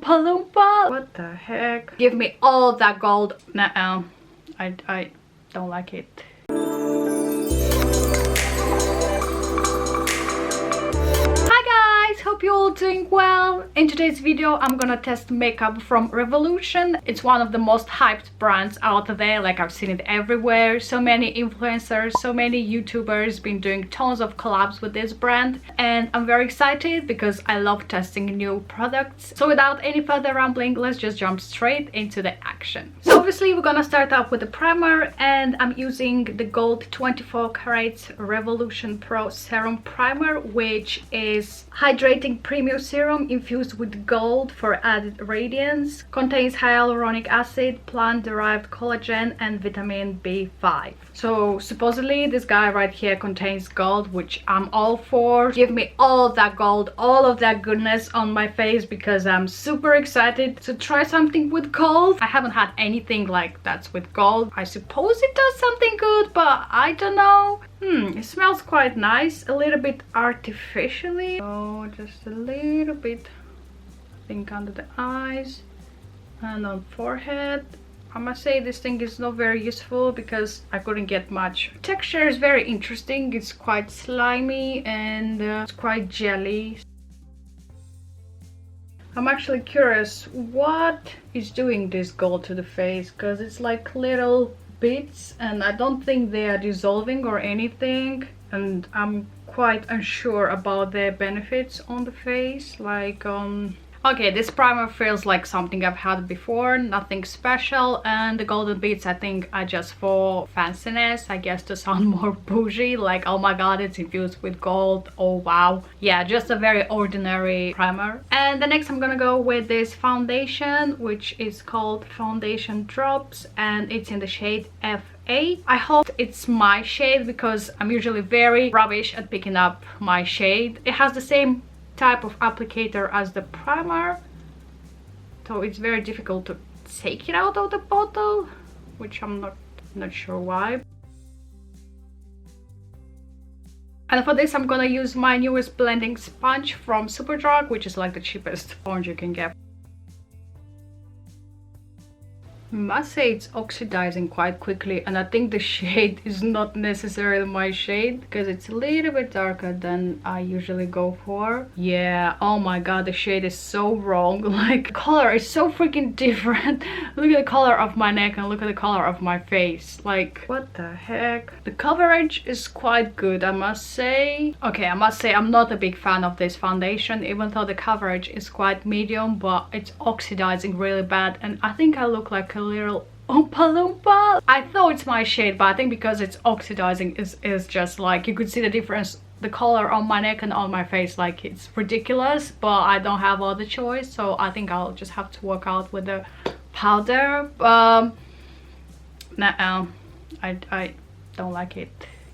Oompa Loompa. What the heck? Give me all of that gold. Nuh-uh. I don't like it. Hope you're all doing well. In today's video I'm gonna test makeup from Revolution. It's one of the most hyped brands out there. Like, I've seen it everywhere. So many influencers, so many YouTubers been doing tons of collabs with this brand, and I'm very excited because I love testing new products. So without any further rambling, let's just jump straight into the action. So obviously we're gonna start off with the primer, and I'm using the gold 24 karat Revolution Pro Serum Primer, which is hydrating premium serum infused with gold for added radiance. Contains hyaluronic acid, plant-derived collagen, and vitamin B5. So supposedly this guy right here contains gold, which I'm all for. Give me all of that gold, all of that goodness on my face, because I'm super excited to try something with gold. I haven't had anything like that's with gold. I suppose it does something good, but I don't know. It smells quite nice, a little bit artificially. Oh, just a little bit, I think, under the eyes and on forehead. I must say this thing is not very useful because I couldn't get much. Texture is very interesting. It's quite slimy and it's quite jelly. I'm actually curious what is doing this gold to the face, because it's like little bits and I don't think they are dissolving or anything, and I'm quite unsure about their benefits on the face. Like, okay, this primer feels like something I've had before, nothing special, and the golden bits I think are just for fanciness, I guess, to sound more bougie, like, oh my god, it's infused with gold, oh wow. Yeah, just a very ordinary primer. And the next I'm gonna go with this foundation, which is called Foundation Drops, and it's in the shade F8. I hope it's my shade because I'm usually very rubbish at picking up my shade. It has the same type of applicator as the primer, so it's very difficult to take it out of the bottle, which I'm not sure why. And for this I'm gonna use my newest blending sponge from Superdrug, which is like the cheapest sponge you can get. I must say it's oxidizing quite quickly, and I think the shade is not necessarily my shade because it's a little bit darker than I usually go for. Yeah, oh my god, the shade is so wrong. Like, the color is so freaking different. Look at the color of my neck and look at the color of my face. Like, what the heck? The coverage is quite good, I must say. Okay, I must say I'm not a big fan of this foundation, even though the coverage is quite medium, but it's oxidizing really bad, and I think I look like a little Oompa Loompa. I thought it's my shade, but I think because it's oxidizing is just like, you could see the difference, the color on my neck and on my face, like, it's ridiculous, but I don't have other choice, so I think I'll just have to work out with the powder. Nuh-uh. I don't like it.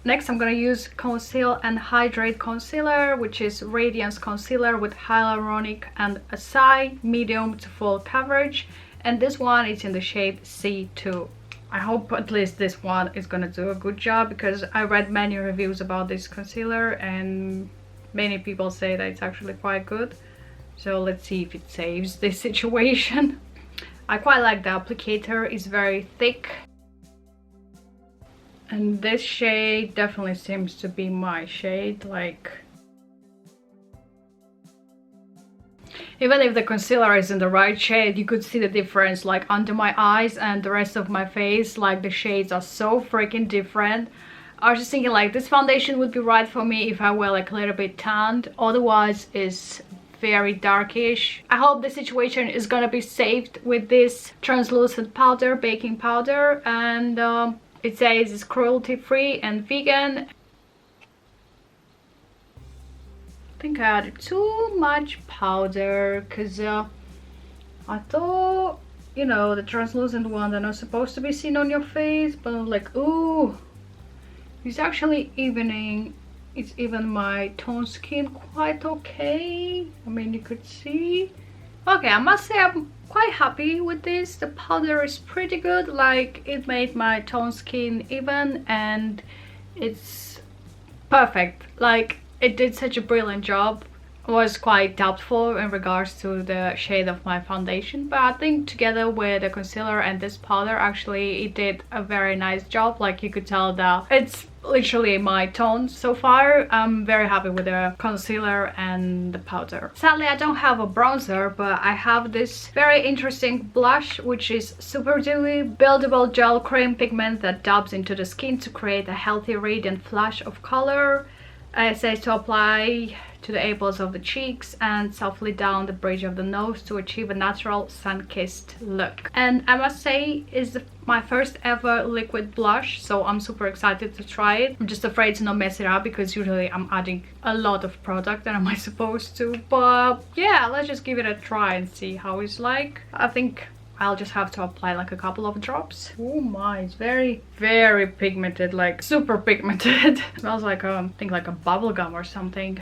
Next I'm gonna use Conceal and Hydrate Concealer, which is Radiance Concealer with Hyaluronic and Acai, medium to full coverage. And this one is in the shade C2. I hope at least this one is gonna do a good job, because I read many reviews about this concealer and many people say that it's actually quite good. So let's see if it saves this situation. I quite like the applicator, it's very thick. And this shade definitely seems to be my shade. Like, even if the concealer is in the right shade, you could see the difference, like under my eyes and the rest of my face. Like, the shades are so freaking different. I was just thinking, like, this foundation would be right for me if I were like a little bit tanned, otherwise it's very darkish. I hope the situation is gonna be saved with this translucent powder, baking powder, and it says it's cruelty free and vegan. I think I added too much powder because I thought, you know, the translucent ones are not supposed to be seen on your face, but I'm like, ooh, it's actually evening. It's even my tone skin quite okay. I mean, you could see. Okay, I must say I'm quite happy with this. The powder is pretty good. Like, it made my tone skin even, and it's perfect. Like, it did such a brilliant job. was quite doubtful in regards to the shade of my foundation, but I think together with the concealer and this powder, actually it did a very nice job. Like, you could tell that it's literally my tone so far. I'm very happy with the concealer and the powder. Sadly, I don't have a bronzer, but I have this very interesting blush, which is Super Dewy buildable gel cream pigment that dabs into the skin to create a healthy radiant flash of color. It says to apply to the apples of the cheeks and softly down the bridge of the nose to achieve a natural sun-kissed look. And I must say, it's my first ever liquid blush, so I'm super excited to try it. I'm just afraid to not mess it up because usually I'm adding a lot of product and am I supposed to, but yeah, let's just give it a try and see how it's like. I think I'll just have to apply like a couple of drops. Oh my, it's very pigmented, like super pigmented. Smells like I think like a bubble gum or something.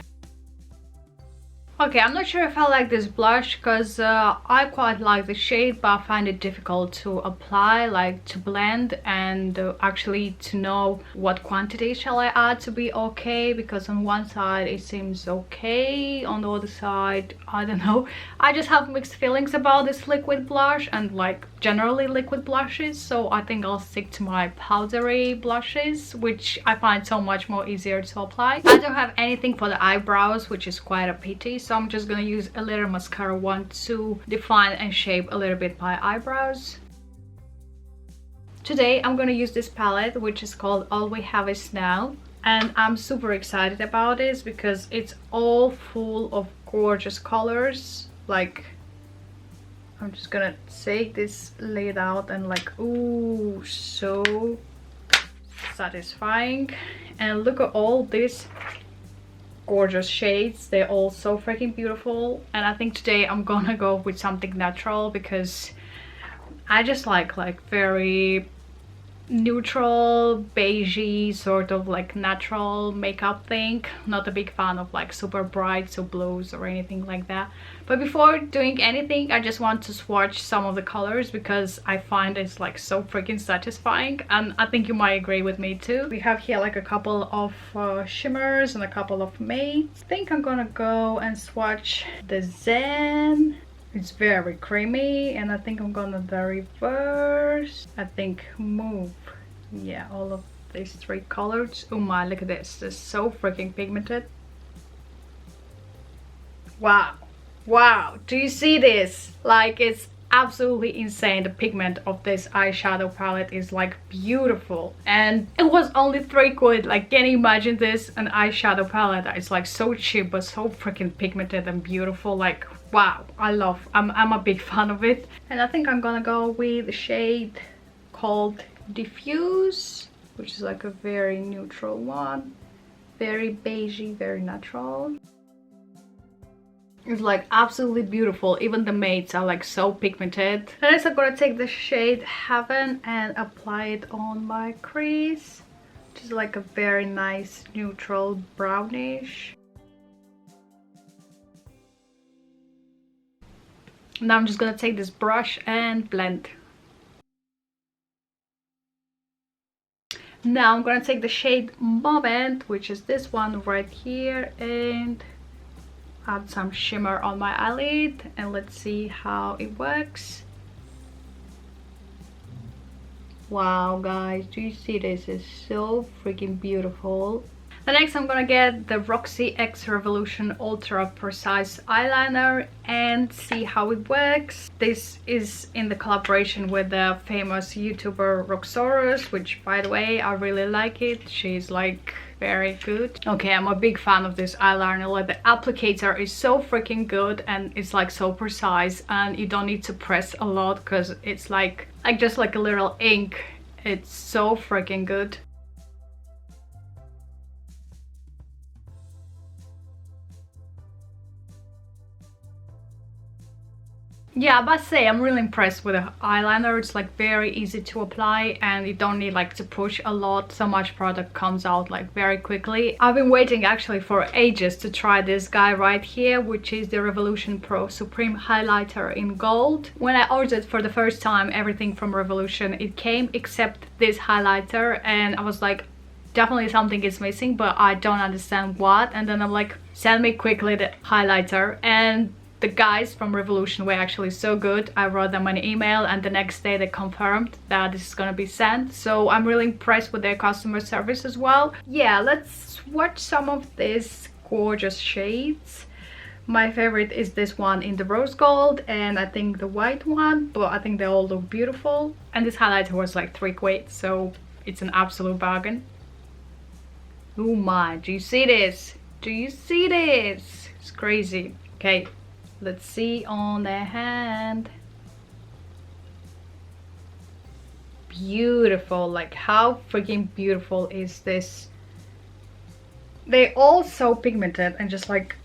Okay, I'm not sure if I like this blush because I quite like the shade, but I find it difficult to apply, like to blend, and actually to know what quantity shall I add to be okay, because on one side it seems okay, on the other side I don't know. I just have mixed feelings about this liquid blush and like generally liquid blushes, so I think I'll stick to my powdery blushes, which I find so much more easier to apply. I don't have anything for the eyebrows, which is quite a pity, so I'm just gonna use a little mascara wand to define and shape a little bit my eyebrows. Today I'm gonna use this palette, which is called All We Have Is Now, and I'm super excited about this because it's all full of gorgeous colors. Like, I'm just gonna take this lid out and like, ooh, so satisfying. And look at all these gorgeous shades. They're all so freaking beautiful, and I think today I'm gonna go with something natural because I just like very neutral, beigey, sort of like natural makeup thing. Not a big fan of like super bright, so blues or anything like that. But before doing anything, I just want to swatch some of the colors because I find it's like so freaking satisfying, and I think you might agree with me too. We have here like a couple of shimmers and a couple of mattes. I think I'm gonna go and swatch the Zen. It's very creamy, and I think I'm gonna the reverse. I think Move. Yeah, all of these three colors. Oh my, look at this. It's so freaking pigmented. Wow. Wow, do you see this? Like, it's absolutely insane. The pigment of this eyeshadow palette is like beautiful, and it was only £3. Like, can you imagine this? An eyeshadow palette that is like so cheap but so freaking pigmented and beautiful. Like, wow, I'm a big fan of it. And I think I'm gonna go with the shade called Diffuse, which is like a very neutral one, very beigey, very natural. It's like absolutely beautiful. Even the mattes are like so pigmented. Next, I'm gonna take the shade Heaven and apply it on my crease, which is like a very nice neutral brownish. Now I'm just gonna take this brush and blend. Now I'm gonna take the shade Moment, which is this one right here, and add some shimmer on my eyelid, and let's see how it works. Wow guys, do you see this? It's so freaking beautiful. The next I'm gonna get the Roxy X Revolution Ultra Precise Eyeliner and see how it works. This is in the collaboration with the famous YouTuber Roxorus, which by the way, I really like it. She's like very good. Okay, I'm a big fan of this eyeliner. Like, the applicator is so freaking good, and it's like so precise, and you don't need to press a lot because it's like just like a little ink. It's so freaking good. Yeah, I must say I'm really impressed with the eyeliner. It's like very easy to apply, and you don't need like to push a lot. So much product comes out like very quickly. I've been waiting actually for ages to try this guy right here, which is the Revolution Pro Supreme Highlighter in gold. When I ordered for the first time everything from Revolution, it came except this highlighter, and I was like, definitely something is missing, but I don't understand what. And then I'm like, send me quickly the highlighter. And the guys from Revolution were actually so good. I wrote them an email and the next day they confirmed that this is gonna be sent. So I'm really impressed with their customer service as well. Yeah, let's swatch some of these gorgeous shades. My favorite is this one in the rose gold and I think the white one, but I think they all look beautiful. And this highlighter was like £3, so it's an absolute bargain. Oh my, do you see this? Do you see this? It's crazy. Okay, let's see on their hand. Beautiful, like how freaking beautiful is this? They all so pigmented and just like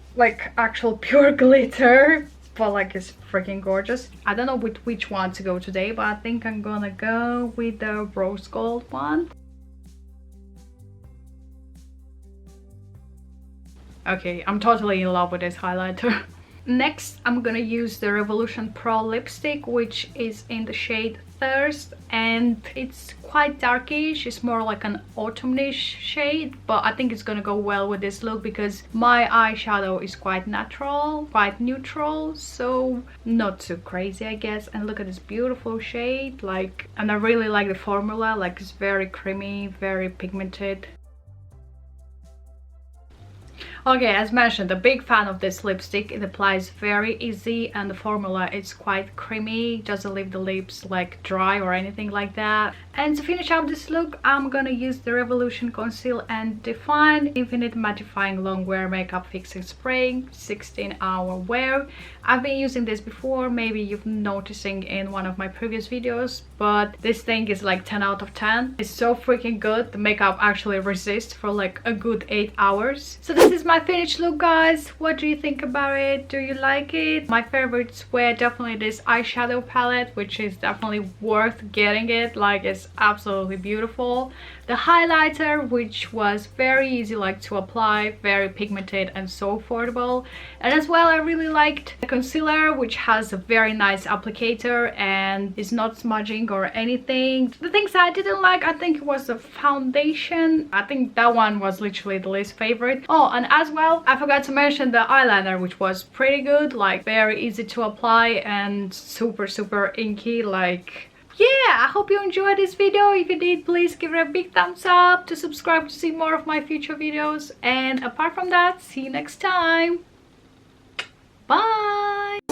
actual pure glitter, but like it's freaking gorgeous. I don't know with which one to go today, but I think I'm gonna go with the rose gold one. Okay, I'm totally in love with this highlighter. Next, I'm gonna use the Revolution Pro lipstick, which is in the shade Thirst, and it's quite darkish. It's more like an autumnish shade, but I think it's gonna go well with this look because my eyeshadow is quite natural, quite neutral, so not too crazy, I guess. And look at this beautiful shade, like, and I really like the formula, like it's very creamy, very pigmented. Okay, as mentioned, a big fan of this lipstick. It applies very easy and the formula is quite creamy, doesn't leave the lips like dry or anything like that. And to finish up this look, I'm gonna use the Revolution Conceal and Define Infinite Mattifying Long Wear Makeup Fixing Spray 16-hour wear. I've been using this before, maybe you've noticing in one of my previous videos, but this thing is like 10 out of 10. It's so freaking good. The makeup actually resists for like a good 8 hours. So this is my finished look, guys. What do you think about it? Do you like it? My favorites were definitely this eyeshadow palette, which is definitely worth getting it. Like, it's absolutely beautiful. The highlighter, which was very easy like to apply, very pigmented and so affordable. And as well, I really liked the concealer, which has a very nice applicator and is not smudging or anything. The things I didn't like, I think it was the foundation. I think that one was literally the least favorite. Oh, and as well, I forgot to mention the eyeliner, which was pretty good, like very easy to apply and super inky. Like, yeah, I hope you enjoyed this video. If you did, please give it a big thumbs up, to subscribe to see more of my future videos, and apart from that, see you next time. Bye.